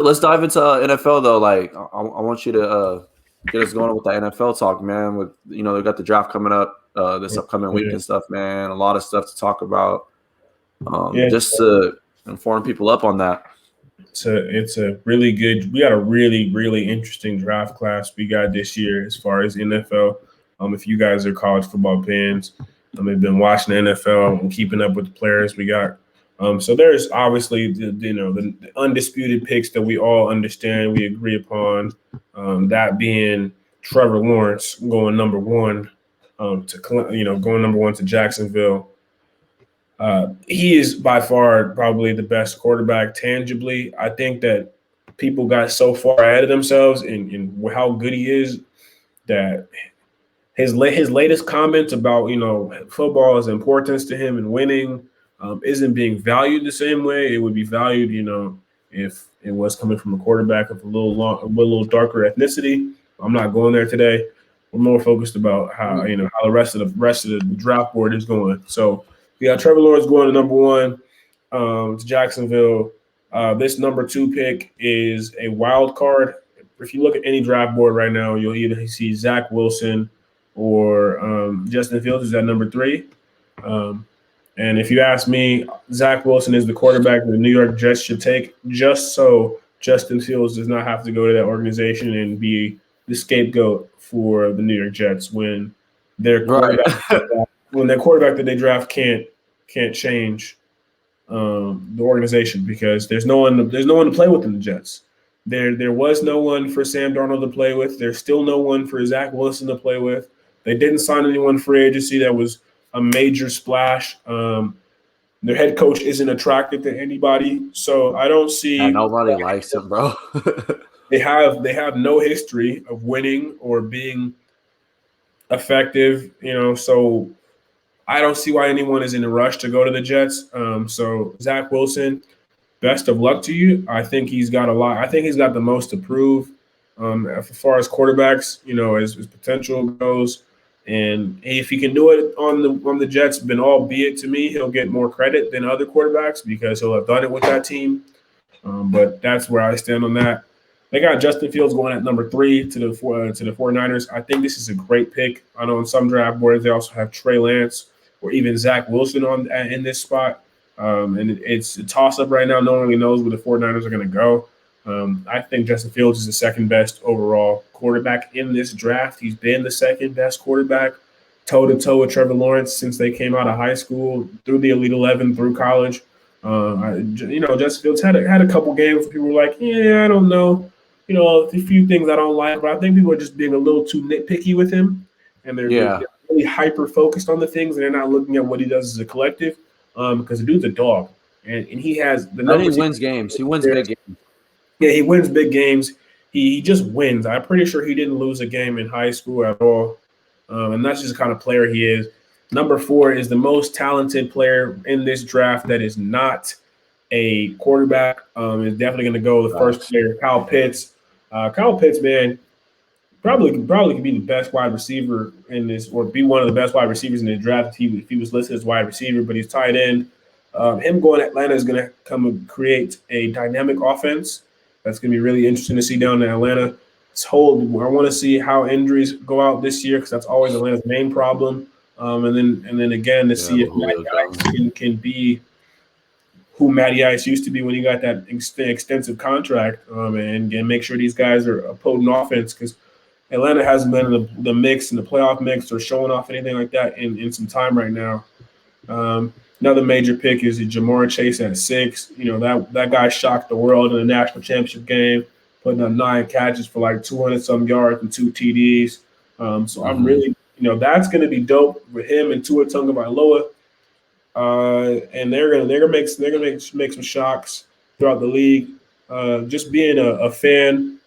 let's dive into NFL though. Like, I want you to get us going with the NFL talk, man. With they got the draft coming up this upcoming week and stuff, man. A lot of stuff to talk about. Just to inform people up on that. It's a really good. We got a really interesting draft class we got this year as far as NFL. If you guys are college football fans, have been watching the NFL and keeping up with the players we got. So there's obviously the undisputed picks that we all understand, we agree upon. That being Trevor Lawrence going number one going number one to Jacksonville. He is by far probably the best quarterback tangibly. I think that people got so far ahead of themselves in how good he is that his latest comments about football's importance to him and winning isn't being valued the same way it would be valued if it was coming from a quarterback of a little darker ethnicity. I'm not going there today. We're more focused about how how the rest of the draft board is going. So we got Trevor Lawrence going to number one to Jacksonville. This number two pick is a wild card. If you look at any draft board right now, you'll either see Zach Wilson or Justin Fields is at number three. And if you ask me, Zach Wilson is the quarterback that the New York Jets should take just so Justin Fields does not have to go to that organization and be the scapegoat for the New York Jets when their quarterback that they draft can't change the organization because there's no one to play with in the Jets. There was no one for Sam Darnold to play with. There's still no one for Zach Wilson to play with. They didn't sign anyone free agency that was a major splash. Their head coach isn't attractive to anybody, so I don't see. And nobody likes him, bro. They have no history of winning or being effective, so I don't see why anyone is in a rush to go to the Jets. So Zach Wilson, best of luck to you. I think he's got a lot. I think he's got the most to prove as far as quarterbacks, as potential goes. And if he can do it on the Jets, then albeit to me, he'll get more credit than other quarterbacks because he'll have done it with that team. But that's where I stand on that. They got Justin Fields going at number 3 to the 49ers. I think this is a great pick. I know in some draft boards they also have Trey Lance or even Zach Wilson in this spot. And it's a toss-up right now. No one really knows where the 49ers are going to go. I think Justin Fields is the second best overall quarterback in this draft. He's been the second best quarterback toe-to-toe with Trevor Lawrence since they came out of high school, through the Elite 11, through college. Justin Fields had a couple games where people were like, yeah, I don't know. A few things I don't like, but I think people are just being a little too nitpicky with him. And they're really hyper-focused on the things, and they're not looking at what he does as a collective because the dude's a dog. And he has the numbers. He wins games. He wins big games. Yeah, he wins big games. He just wins. I'm pretty sure he didn't lose a game in high school at all. And that's just the kind of player he is. Number 4 is the most talented player in this draft that is not a quarterback. Is definitely going to go the first player, Kyle Pitts. Kyle Pitts, man, probably could be the best wide receiver in this, or be one of the best wide receivers in the draft if he was listed as wide receiver, but he's tight end. Him going to Atlanta is going to come and create a dynamic offense. That's going to be really interesting to see down in Atlanta. I want to see how injuries go out this year because that's always Atlanta's main problem. And then again to see if Matty Ice can be who Matty Ice used to be when he got that extensive contract, and make sure these guys are a potent offense because Atlanta hasn't been in the mix, in the playoff mix, or showing off anything like that in some time right now. Another major pick is Jamar Chase at 6. That guy shocked the world in the national championship game, putting up 9 catches for like 200-some yards and 2 TDs. I'm really, that's going to be dope with him and Tua Tagovailoa. And they're gonna make some shocks throughout the league. Just being a fan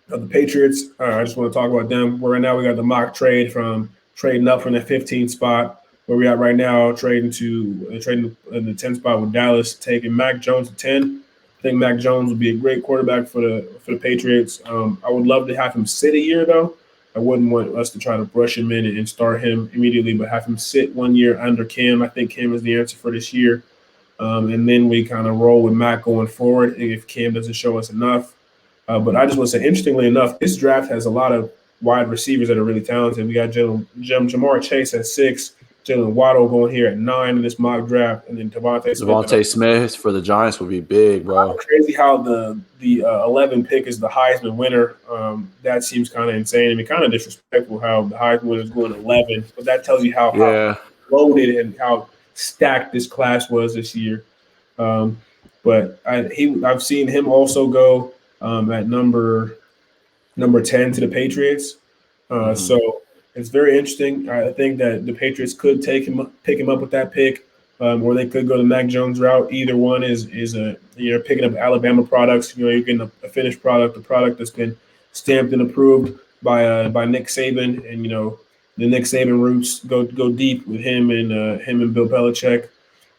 of the Patriots, I just want to talk about them. Right now we got the mock trade from trading up from the 15th spot where we at right now, trading in the 10th spot with Dallas, taking Mac Jones to 10. I think Mac Jones would be a great quarterback for the Patriots. I would love to have him sit a year though. I wouldn't want us to try to brush him in and start him immediately, but have him sit 1 year under Cam. I think Cam is the answer for this year. And then we kind of roll with Mac going forward if Cam doesn't show us enough. But I just want to say, interestingly enough, this draft has a lot of wide receivers that are really talented. We got Jamar Chase at 6, Jalen Waddle going here at 9 in this mock draft, and then Devontae Smith for the Giants would be big, bro. Crazy how the 11 pick is the Heisman winner. That seems kind of insane. I mean, kind of disrespectful how the Heisman winner is going 11, but that tells you how loaded and how stacked this class was this year. But I've seen him also go at number 10 to the Patriots. So it's very interesting. I think that the Patriots could pick him up with that pick, or they could go the Mac Jones route. Either one is picking up Alabama products. You're getting a finished product, a product that's been stamped and approved by Nick Saban, and the Nick Saban roots go deep with him and Bill Belichick.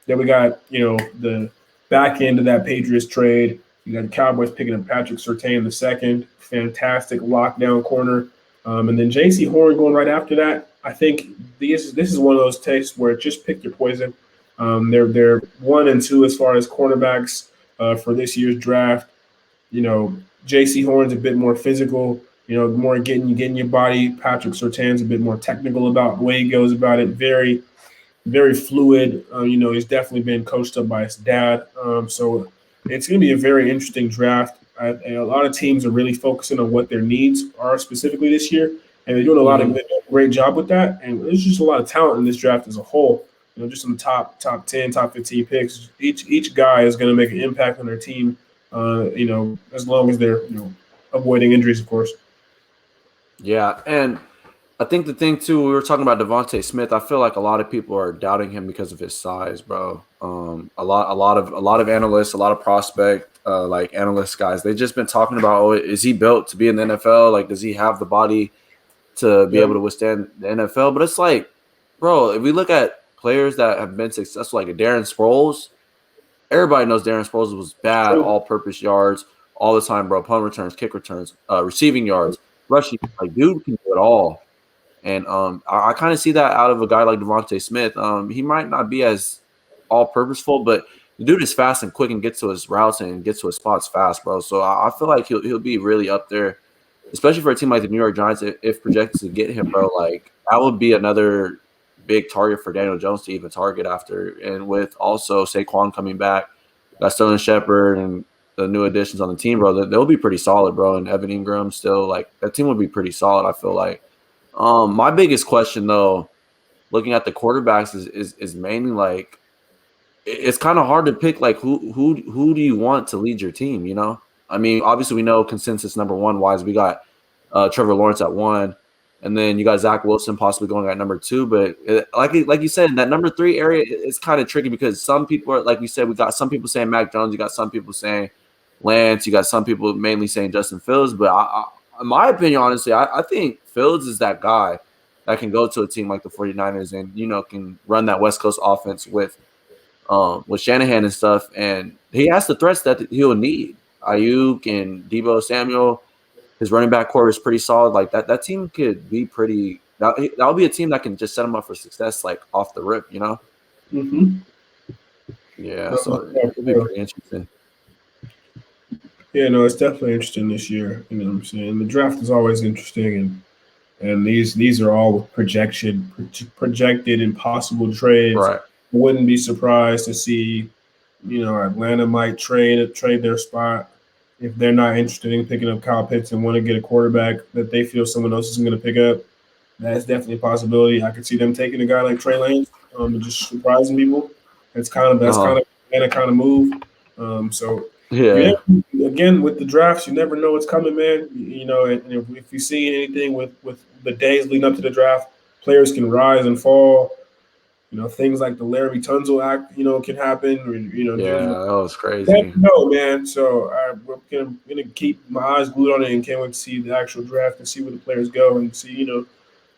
Then we got the back end of that Patriots trade. You got the Cowboys picking up Patrick Surtain II, fantastic lockdown corner. And then J.C. Horn going right after that. I think this is one of those tastes where just pick your poison. They're 1 and 2 as far as cornerbacks for this year's draft. J.C. Horn's a bit more physical, more getting your body. Patrick Surtain's a bit more technical about the way he goes about it. Very, very fluid. He's definitely been coached up by his dad. So it's going to be a very interesting draft. And a lot of teams are really focusing on what their needs are specifically this year, and they're doing a great job with that. And there's just a lot of talent in this draft as a whole. Just in the top 10, top 15 picks. Each guy is going to make an impact on their team. As long as they're avoiding injuries, of course. Yeah, and I think the thing too, we were talking about Devontae Smith. I feel like a lot of people are doubting him because of his size, bro. A lot of analysts, a lot of prospect analyst guys, they've just been talking about, is he built to be in the NFL? Like, does he have the body to be able to withstand the NFL? But it's like, bro, if we look at players that have been successful, like Darren Sproles, everybody knows Darren Sproles was bad, all-purpose yards all the time, bro. Punt returns, kick returns, receiving yards, rushing. Like, dude can do it all. And I kind of see that out of a guy like Devontae Smith. He might not be as all-purposeful, but the dude is fast and quick and gets to his routes and gets to his spots fast, bro. So I feel like he'll be really up there, especially for a team like the New York Giants. If projected to get him, bro, like that would be another big target for Daniel Jones to even target after. And with also Saquon coming back, got Sterling Shepard and the new additions on the team, bro, they'll be pretty solid, bro. And Evan Ingram still, like, that team would be pretty solid, I feel like. My biggest question, though, looking at the quarterbacks is mainly like, it's kind of hard to pick, like, who do you want to lead your team, I mean, obviously we know consensus number one wise, we got Trevor Lawrence at 1, and then you got Zach Wilson possibly going at number 2. But like you said, in that number 3 area, it's kind of tricky because some people are, like we said, we got some people saying Mac Jones, you got some people saying Lance, you got some people mainly saying Justin Fields. But in my opinion, honestly, I think Fields is that guy that can go to a team like the 49ers and, can run that West Coast offense with Shanahan and stuff. And he has the threats that he'll need. Ayuk and Deebo Samuel, his running back core is pretty solid. Like that team could be pretty – that would be a team that can just set him up for success, like, off the rip, Mm-hmm. Yeah, so it'll be pretty interesting. Yeah, no, it's definitely interesting this year. You know what I'm saying? The draft is always interesting, and these are all projected and possible trades. Right. I wouldn't be surprised to see, Atlanta might trade their spot if they're not interested in picking up Kyle Pitts and want to get a quarterback that they feel someone else is going to pick up. That's definitely a possibility. I could see them taking a guy like Trey Lance and just surprising people. That's kind of a move. Yeah. Again, with the drafts, you never know what's coming, man. And if you see anything with the days leading up to the draft, players can rise and fall. Things like the Larry Tunsil Act, can happen. That was crazy. You never know, man. So we're gonna keep my eyes glued on it and can't wait to see the actual draft and see where the players go and see,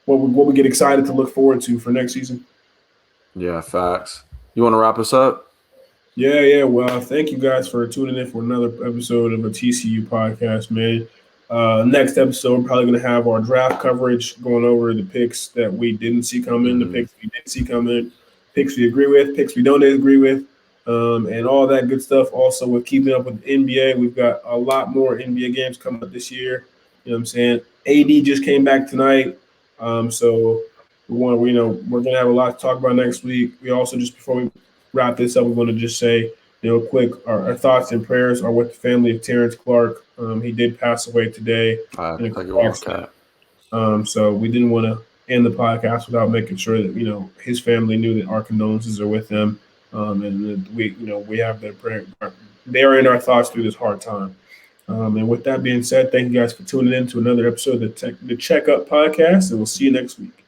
what we get excited to look forward to for next season. Yeah, facts. You want to wrap us up? Yeah. Well, thank you guys for tuning in for another episode of a TCU podcast, man. Next episode, we're probably going to have our draft coverage, going over the picks that we didn't see coming, the picks we did see coming, picks we agree with, picks we don't agree with. and all that good stuff. Also, with keeping up with the NBA, we've got a lot more NBA games coming up this year. You know what I'm saying? AD just came back tonight, so we're gonna have a lot to talk about next week. We also, just before we wrap this up, we're going to just say, quick, our thoughts and prayers are with the family of Terrence Clark. He did pass away today. So we didn't want to end the podcast without making sure that his family knew that our condolences are with them, and that we have their prayer. They are in our thoughts through this hard time. And with that being said, thank you guys for tuning in to another episode of the Checkup Podcast, and we'll see you next week.